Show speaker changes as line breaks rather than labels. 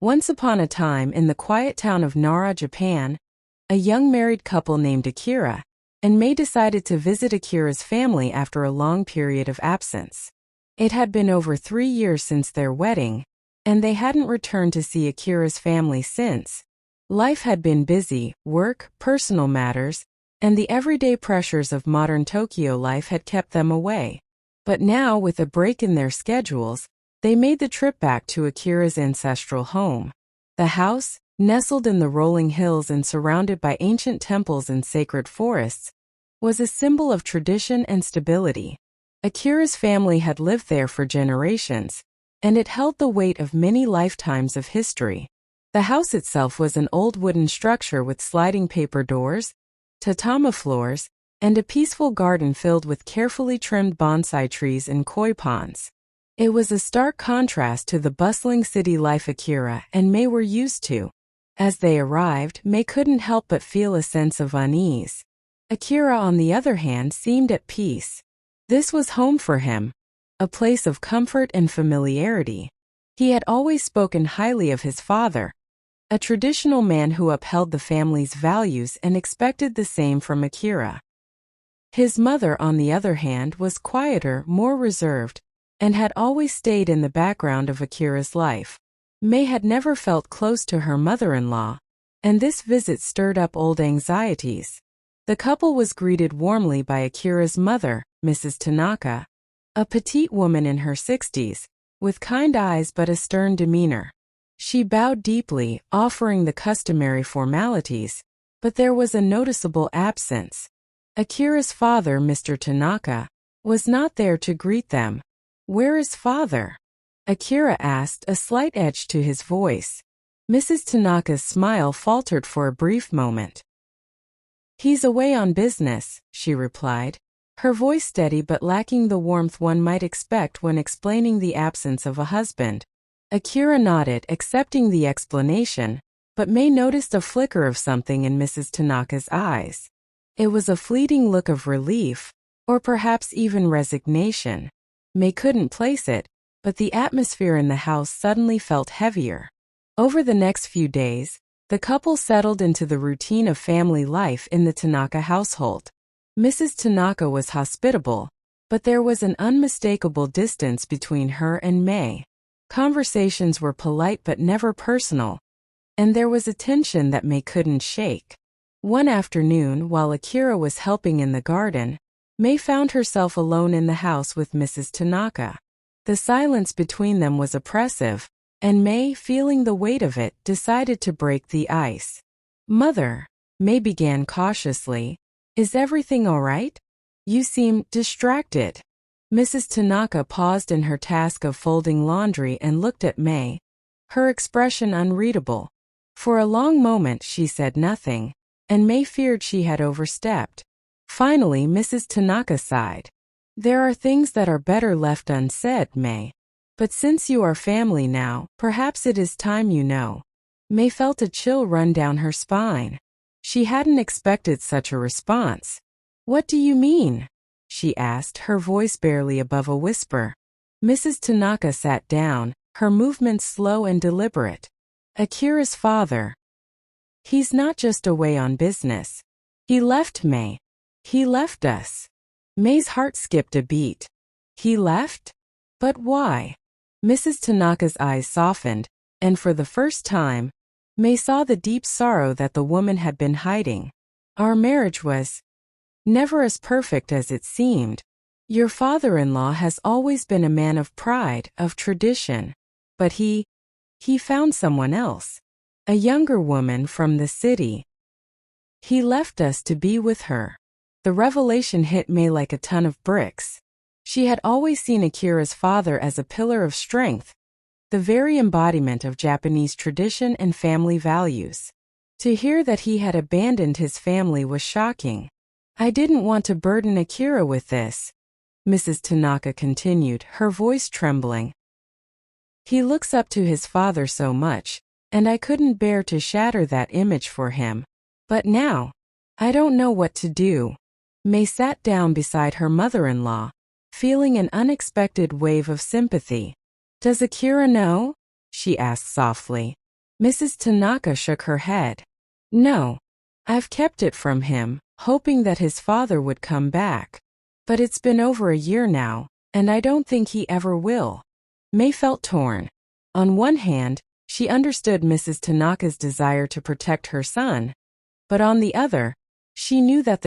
Once upon a time in the quiet town of Nara, Japan, a young married couple named Akira and May decided to visit Akira's family after a long period of absence. It had been over 3 years since their wedding, and they hadn't returned to see Akira's family since. Life had been busy, work, personal matters, and the everyday pressures of modern Tokyo life had kept them away. But now, with a break in their schedules, they made the trip back to Akira's ancestral home. The house, nestled in the rolling hills and surrounded by ancient temples and sacred forests, was a symbol of tradition and stability. Akira's family had lived there for generations, and it held the weight of many lifetimes of history. The house itself was an old wooden structure with sliding paper doors, tatami floors, and a peaceful garden filled with carefully trimmed bonsai trees and koi ponds. It was a stark contrast to the bustling city life Akira and May were used to. As they arrived, May couldn't help but feel a sense of unease. Akira, on the other hand, seemed at peace. This was home for him, a place of comfort and familiarity. He had always spoken highly of his father, a traditional man who upheld the family's values and expected the same from Akira. His mother, on the other hand, was quieter, more reserved, and had always stayed in the background of Akira's life. May had never felt close to her mother-in-law, and this visit stirred up old anxieties. The couple was greeted warmly by Akira's mother, Mrs. Tanaka, a petite woman in her 60s, with kind eyes but a stern demeanor. She bowed deeply, offering the customary formalities, but there was a noticeable absence. Akira's father, Mr. Tanaka, was not there to greet them. "Where is father?" Akira asked, a slight edge to his voice. Mrs. Tanaka's smile faltered for a brief moment. "He's away on business," she replied, her voice steady but lacking the warmth one might expect when explaining the absence of a husband. Akira nodded, accepting the explanation, but May noticed a flicker of something in Mrs. Tanaka's eyes. It was a fleeting look of relief, or perhaps even resignation. May couldn't place it, but the atmosphere in the house suddenly felt heavier. Over the next few days, the couple settled into the routine of family life in the Tanaka household. Mrs. Tanaka was hospitable, but there was an unmistakable distance between her and May. Conversations were polite but never personal, and there was a tension that May couldn't shake. One afternoon, while Akira was helping in the garden, May found herself alone in the house with Mrs. Tanaka. The silence between them was oppressive, and May, feeling the weight of it, decided to break the ice. "Mother," May began cautiously, "is everything all right? You seem distracted." Mrs. Tanaka paused in her task of folding laundry and looked at May, her expression unreadable. For a long moment she said nothing, and May feared she had overstepped. Finally, Mrs. Tanaka sighed. "There are things that are better left unsaid, May. But since you are family now, perhaps it is time you know." May felt a chill run down her spine. She hadn't expected such a response. "What do you mean?" she asked, her voice barely above a whisper. Mrs. Tanaka sat down, her movements slow and deliberate. "Akira's father. He's not just away on business. He left May. He left us." May's heart skipped a beat. "He left? But why?" Mrs. Tanaka's eyes softened, and for the first time, May saw the deep sorrow that the woman had been hiding. "Our marriage was never as perfect as it seemed. Your father-in-law has always been a man of pride, of tradition. But he found someone else, a younger woman from the city. He left us to be with her." The revelation hit May like a ton of bricks. She had always seen Akira's father as a pillar of strength, the very embodiment of Japanese tradition and family values. To hear that he had abandoned his family was shocking. "I didn't want to burden Akira with this," Mrs. Tanaka continued, her voice trembling. "He looks up to his father so much, and I couldn't bear to shatter that image for him. But now, I don't know what to do." May sat down beside her mother-in-law, feeling an unexpected wave of sympathy. "Does Akira know?" she asked softly. Mrs. Tanaka shook her head. No. I've kept it from him, hoping that his father would come back. But it's been over a year now, and I don't think he ever will. May felt torn. On one hand, she understood Mrs. Tanaka's desire to protect her son, but on the other, she knew that the